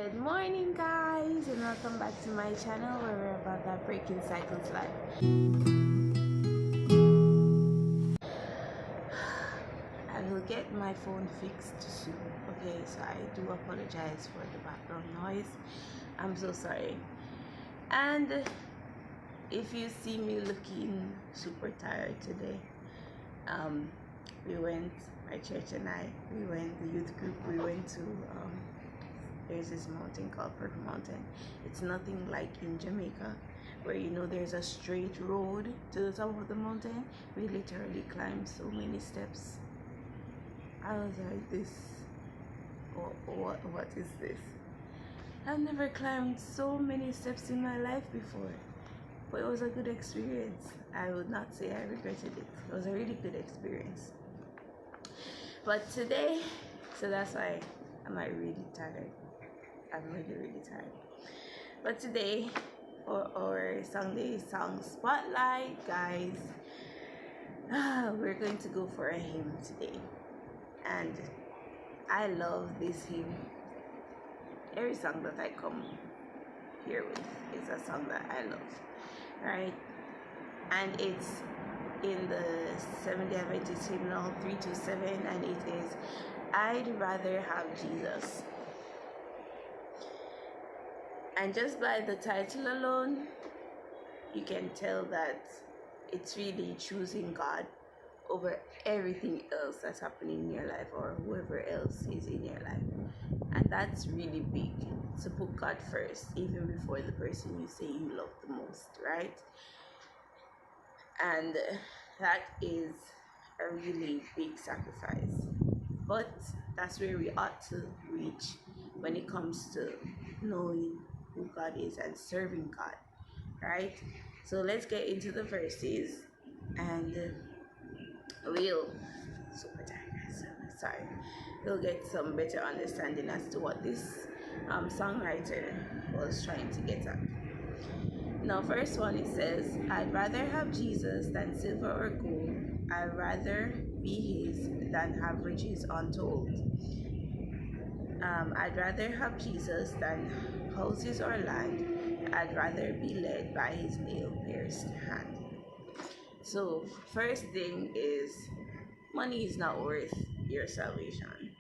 Good morning, guys, and welcome back to my channel where we're about that breaking cycles life. I will get my phone fixed soon, okay? So I do apologize for the background noise. I'm so sorry. And if you see me looking super tired today, we went, my church and I, the youth group, we went to there's this mountain called Purple Mountain. It's nothing like in Jamaica where there's a straight road to the top of the mountain. We literally climbed so many steps. I was like, what is this? I've never climbed so many steps in my life before, but it was a good experience. I would not say I regretted it. It was a really good experience. But today, so that's why I'm like really tired. I'm really tired. But today, for our Sunday song spotlight, guys, we're going to go for a hymn today. And I love this hymn. Every song that I come here with is a song that I love, right? And it's in the Seventh-day Adventist hymnal 327, and it is, I'd rather have Jesus. And just by the title alone, you can tell that it's really choosing God over everything else that's happening in your life or whoever else is in your life. And that's really big, to put God first, even before the person you say you love the most, right? And that is a really big sacrifice. But that's where we ought to reach when it comes to knowing who God is and serving God, right? So let's get into the verses, and we'll we'll get some better understanding as to what this songwriter was trying to get at. Now, first one, it says, I'd rather have Jesus than silver or gold. I'd rather be his than have riches untold. I'd rather have Jesus than houses or land. I'd rather be led by his nail-pierced hand. So, first thing is, money is not worth your salvation.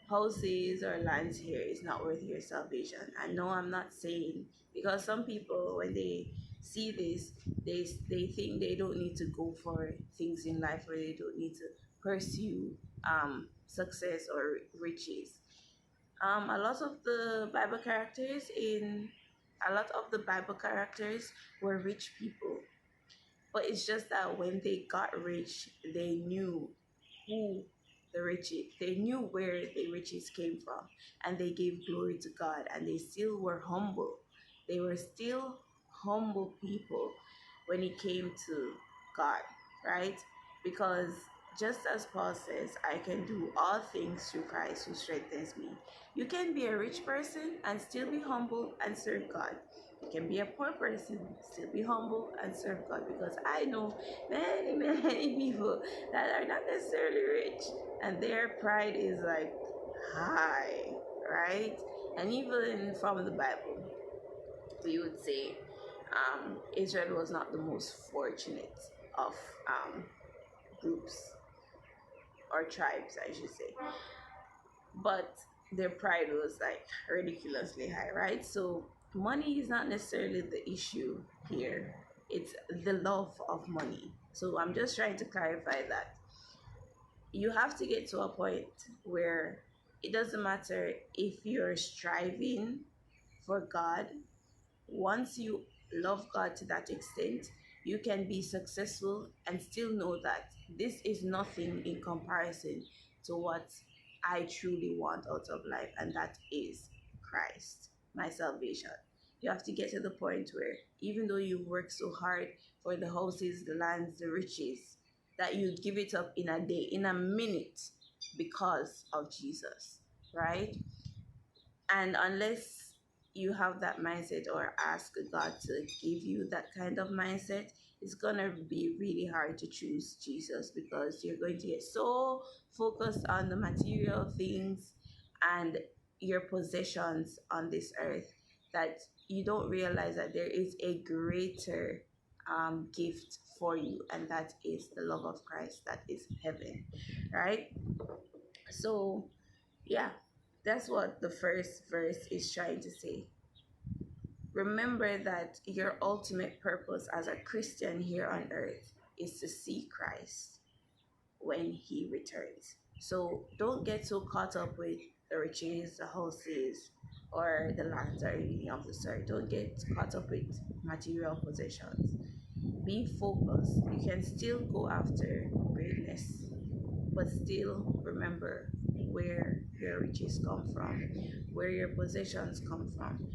Houses or lands here is not worth your salvation. And no, I'm not saying, because some people, when they see this, they think they don't need to go for things in life, or they don't need to pursue success or riches. A lot of the Bible characters were rich people, but it's just that when they got rich, they knew who they knew where the riches came from, and they gave glory to God, and they still were humble. They were still humble people when it came to God, right? Because just as Paul says, I can do all things through Christ who strengthens me. You can be a rich person and still be humble and serve God. You can be a poor person, still be humble and serve God, because I know many people that are not necessarily rich and their pride is like high, right? And even from the Bible, we would say Israel was not the most fortunate of groups or tribes, I should say, but their pride was like ridiculously high, right? So money is not necessarily the issue here, it's the love of money. So I'm just trying to clarify that you have to get to a point where it doesn't matter if you're striving for God. Once you love God to that extent, you can be successful and still know that this is nothing in comparison to what I truly want out of life, and that is Christ, my salvation. You have to get to the point where even though you work so hard for the houses, the lands, the riches, that you give it up in a day, in a minute, because of Jesus, right? And unless you have that mindset or ask God to give you that kind of mindset, it's gonna be really hard to choose Jesus, because you're going to get so focused on the material things, and your possessions on this earth, that you don't realize that there is a greater gift for you, and that is the love of Christ, that is heaven, right? So, yeah, that's what the first verse is trying to say. Remember that your ultimate purpose as a Christian here on earth is to see Christ when he returns. So don't get so caught up with the riches, the houses, or the lands or anything of the sort. Don't get caught up with material possessions. Be focused. You can still go after greatness, but still remember where your riches come from, where your possessions come from.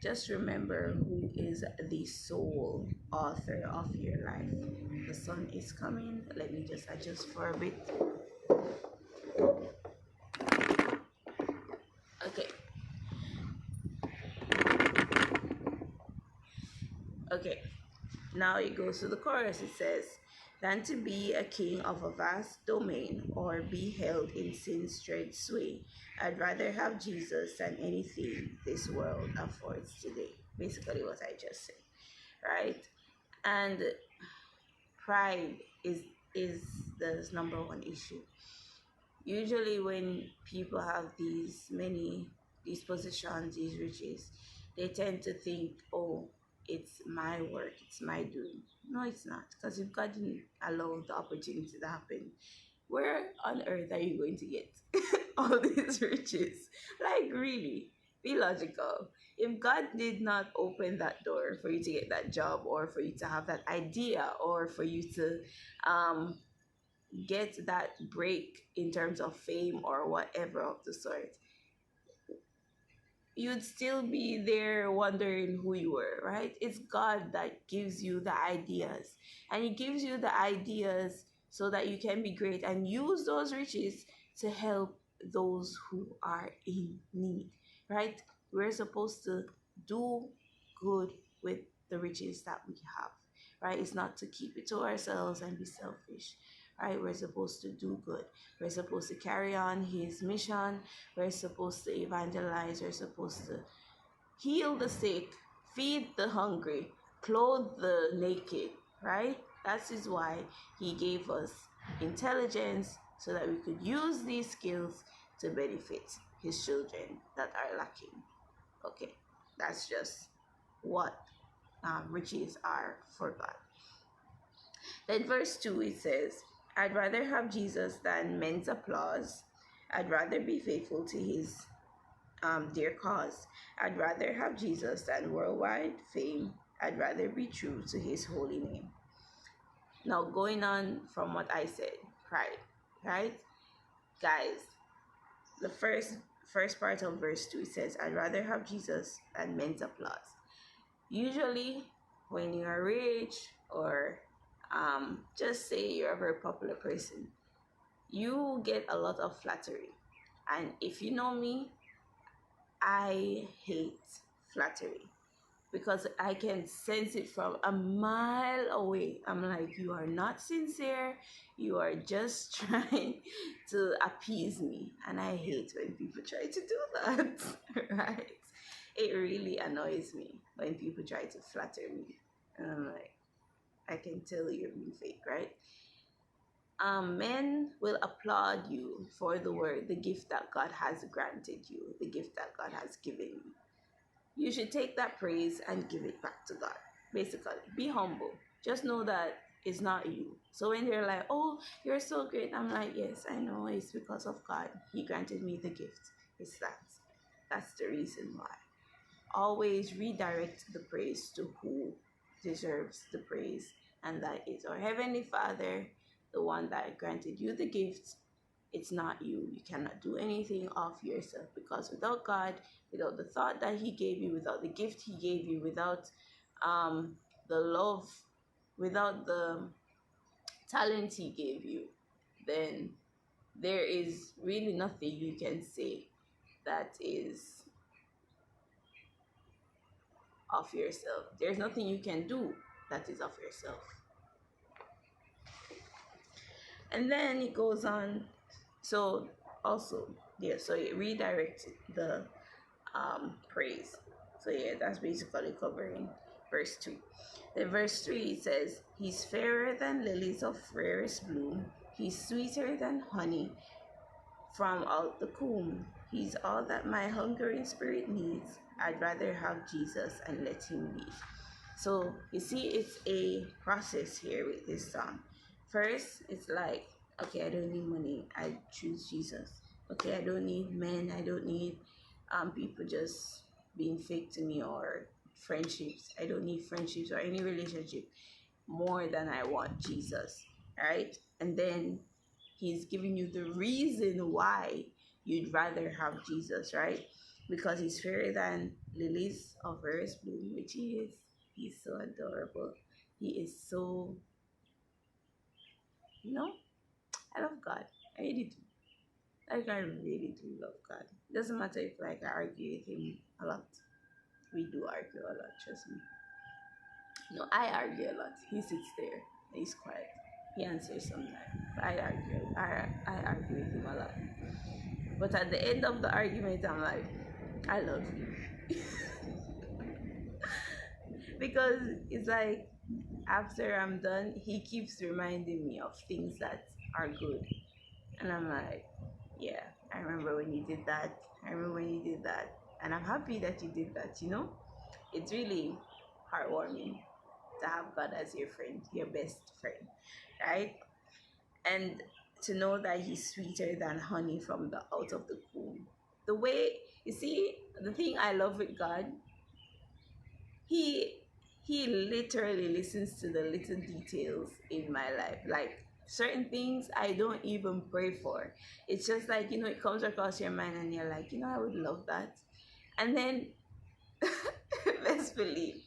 Just remember who is the sole author of your life. The sun is coming. Let me just adjust for a bit. Okay. Okay. Now it goes to the chorus. It says, than to be a king of a vast domain or be held in sin's dread sway. I'd rather have Jesus than anything this world affords today. Basically what I just said, right? And pride is the number one issue. Usually when people have these positions, these riches, they tend to think, oh, it's my work, it's my doing. No, it's not, because if God didn't allow the opportunity to happen, where on earth are you going to get all these riches? Like, really, be logical. If God did not open that door for you to get that job, or for you to have that idea, or for you to get that break in terms of fame or whatever of the sort, you'd still be there wondering who you were, right? It's God that gives you the ideas, and He gives you the ideas so that you can be great and use those riches to help those who are in need, right? We're supposed to do good with the riches that we have, right? It's not to keep it to ourselves and be selfish, right? We're supposed to do good. We're supposed to carry on His mission. We're supposed to evangelize. We're supposed to heal the sick, feed the hungry, clothe the naked, right? That is why He gave us intelligence, so that we could use these skills to benefit His children that are lacking. Okay, that's just what riches are for God. Then verse 2, it says, I'd rather have Jesus than men's applause. I'd rather be faithful to His dear cause. I'd rather have Jesus than worldwide fame. I'd rather be true to His holy name. Now, going on from what I said, pride, right? Guys, the first part of verse 2 says, I'd rather have Jesus than men's applause. Usually, when you are rich, or just say you're a very popular person, you get a lot of flattery. And if you know me, I hate flattery, because I can sense it from a mile away. I'm like, you are not sincere. You are just trying to appease me. And I hate when people try to do that, right? It really annoys me when people try to flatter me. And I'm like, I can tell you're being fake, right? Men will applaud you for the gift that God has granted you, the gift that God has given you. You should take that praise and give it back to God. Basically, be humble. Just know that it's not you. So when they're like, oh, you're so great, I'm like, yes, I know, it's because of God. He granted me the gift. It's that. That's the reason why. Always redirect the praise to who deserves the praise, and that is our Heavenly Father, the one that granted you the gift. It's not you. You cannot do anything of yourself, because without God, without the thought that He gave you, without the gift He gave you, without the love, without the talent He gave you, then there is really nothing you can say that is of yourself. There's nothing you can do that is of yourself. And then it goes on. So also, Yeah, so it redirects the praise. So yeah, that's basically covering verse 2. Then verse 3 it says, He's fairer than lilies of rarest bloom, he's sweeter than honey from out the comb. He's all that my hungering spirit needs. I'd rather have Jesus and let him be. So you see, it's a process here with this song. First, it's like, okay, I don't need money. I choose Jesus. Okay, I don't need men. I don't need people just being fake to me, or friendships. I don't need friendships or any relationship more than I want Jesus, right? And then he's giving you the reason why you'd rather have Jesus, right? Because he's fairer than lilies of rarest bloom, which he is. He's so adorable. He is so, you know, I love God. I really do. Like, I really do love God. It doesn't matter if, like, I argue with him a lot. We do argue a lot, trust me. No, I argue a lot. He sits there. He's quiet. He answers sometimes. But I argue. I argue with him a lot. But at the end of the argument, I'm like, I love you. Because it's like, after I'm done, he keeps reminding me of things that are good. And I'm like, yeah, I remember when you did that. I remember when you did that. And I'm happy that you did that, you know? It's really heartwarming to have God as your friend, your best friend, right? And to know that he's sweeter than honey from the out of the comb. The way, you see, the thing I love with God, he he literally listens to the little details in my life. Like, certain things I don't even pray for. It's just like, it comes across your mind and you're like, I would love that. And then best believe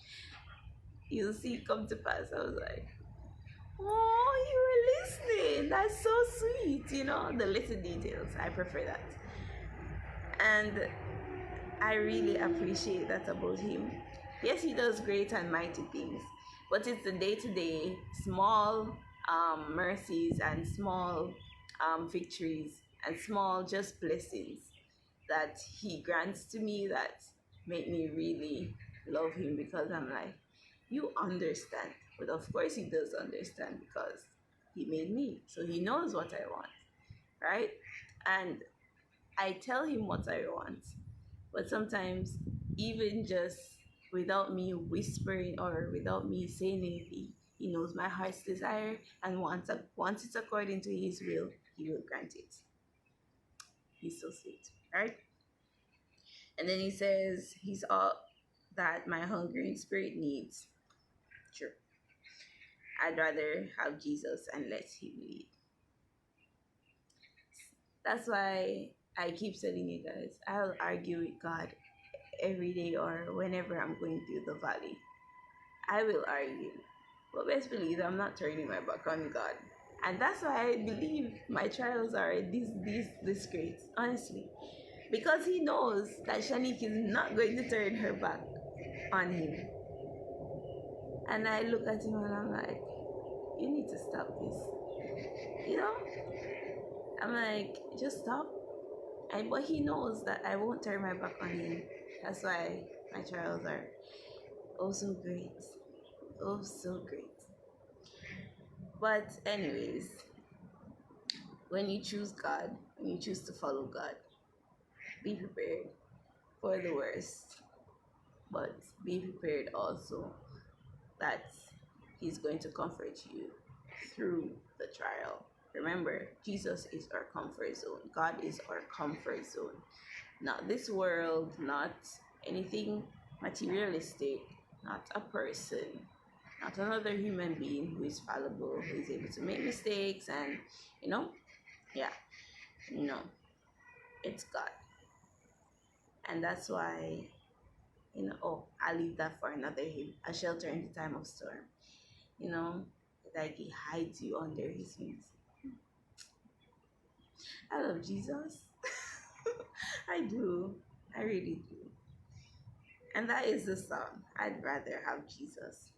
you'll see it come to pass. I was like, oh, you were listening. That's so sweet. The little details. I prefer that. And I really appreciate that about him. Yes, he does great and mighty things, but it's the day to day small mercies and small victories and small just blessings that he grants to me that make me really love him, because I'm like, you understand. But of course, he does understand because he made me. So he knows what I want, right? And I tell him what I want, but sometimes, even just without me whispering or without me saying anything, he knows my heart's desire, and once it's according to his will, he will grant it. He's so sweet, right? And then he says, he's all that my hungering spirit needs. Sure. I'd rather have Jesus and let him lead. That's why I keep telling you guys, I'll argue with God every day or whenever I'm going through the valley. I will argue. But best believe I'm not turning my back on God. And that's why I believe my trials are this great, honestly. Because he knows that Shanique is not going to turn her back on him. And I look at him and I'm like, you need to stop this. You know? I'm like, just stop. But he knows that I won't turn my back on him. That's why my trials are oh so great. Oh so great. But anyways, when you choose God, when you choose to follow God, be prepared for the worst. But be prepared also that he's going to comfort you through the trial. Remember, Jesus is our comfort zone. God is our comfort zone. Not this world, not anything materialistic, not a person, not another human being who is fallible, who is able to make mistakes, and yeah, no, it's God. And that's why, oh, I'll leave that for another hymn, a shelter in the time of storm. You know, like he hides you under his wings. I love Jesus. I do. I really do. And that is the song. I'd rather have Jesus.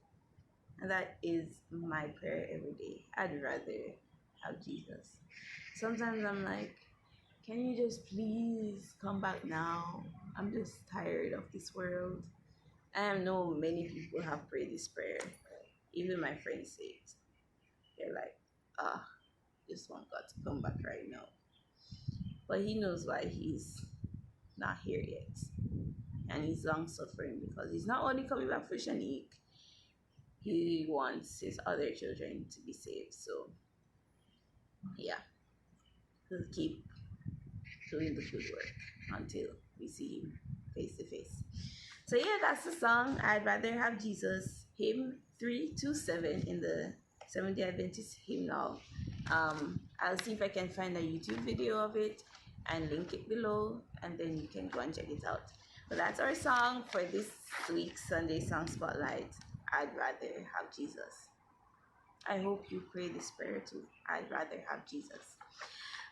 And that is my prayer every day. I'd rather have Jesus. Sometimes I'm like, can you just please come back now? I'm just tired of this world. I know many people have prayed this prayer. Even my friends say it. They're like, ah, just want God to come back right now. But He knows why He's not here yet. And He's long suffering because He's not only coming back for Shanique, He wants His other children to be saved. So, yeah, He'll keep doing the good work until we see Him face to face. So yeah, that's the song. I'd rather have Jesus. Hymn 327 in the Seventh Day Adventist hymnal. I'll see if I can find a YouTube video of it and link it below, and then you can go and check it out. But that's our song for this week's Sunday Song Spotlight. I'd rather have Jesus. I hope you pray this prayer too. I'd rather have Jesus.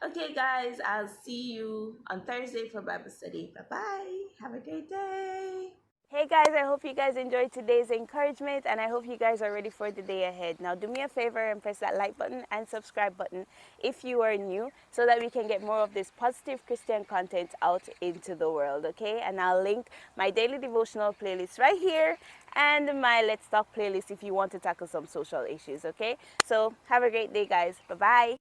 Okay, guys, I'll see you on Thursday for Bible study. Bye bye. Have a great day. Hey guys, I hope you guys enjoyed today's encouragement, and I hope you guys are ready for the day ahead. Now do me a favor and press that like button and subscribe button if you are new, so that we can get more of this positive Christian content out into the world, okay? And I'll link my daily devotional playlist right here and my Let's Talk playlist if you want to tackle some social issues, okay? So have a great day, guys. Bye-bye.